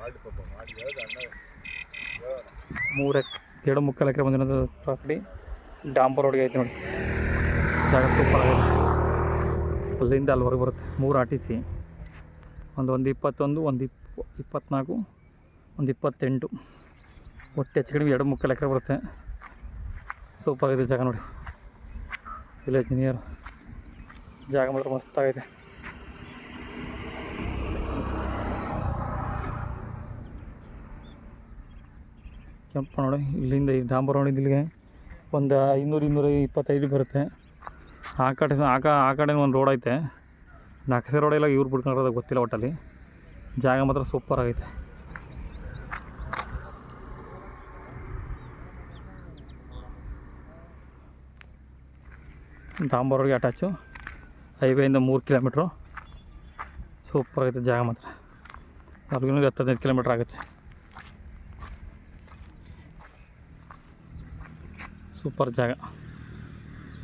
2.25 ಎಕರೆ ಬಂದಿರೋದು ಪ್ರಾಪರ್ಟಿ. ಡಾಂಬರ್ ರೋಡ್ಗೆ ಐತೆ ನೋಡಿ, ಜಾಗ ಸೂಪರ್ ಆಗಿದೆ. ಅಲ್ಲಿಂದ ಅಲ್ಲಿವರೆಗೆ ಬರುತ್ತೆ. 3 RTC, ಒಂದು 21, ಒಂದು 24, ಒಂದು 28, ಒಟ್ಟು ಹೆಚ್ಚು ಕಡಿಮೆ 2.25 ಎಕರೆ ಬರುತ್ತೆ. ಸೂಪರ್ ಆಗಿದೆ ಜಾಗ ನೋಡಿ. ವಿಲೇಜ್ ನಿಯರ್ ಜಾಗ ಮಾತ್ರ ಮಸ್ತಾಗೈತೆ. ಕೆಂಪು ನೋಡಿ, ಇಲ್ಲಿಂದ ಈ ಡಾಂಬರ್ ರೋಡಿಂದ ಇಲ್ಲಿಗೆ ಒಂದು 200-225 ಬರುತ್ತೆ. ಆ ಕಡೆ ಒಂದು ರೋಡ್ ಐತೆ, ನಕ್ಷೆ ರೋಡೆಲ್ಲ ಇವ್ರು ಬಿಡ್ಕೊಂಡಿರೋದು ಗೊತ್ತಿಲ್ಲ. ಒಟ್ಟಲ್ಲಿ ಜಾಗ ಮಾತ್ರ ಸೂಪರ್ ಆಗೈತೆ. ಡಾಂಬರ್ ರೋಡ್ಗೆ ಅಟ್ಯಾಚು, ಹೈವೇಯಿಂದ 3 ಕಿಲೋಮೀಟ್ರು. ಸೂಪರ್ ಆಗೈತೆ ಜಾಗ ಮಾತ್ರ. ಅಲ್ಲಿಗೂ 10-15 ಕಿಲೋಮೀಟ್ರ್ ಆಗುತ್ತೆ. ಸೂಪರ್ ಜಾಗ.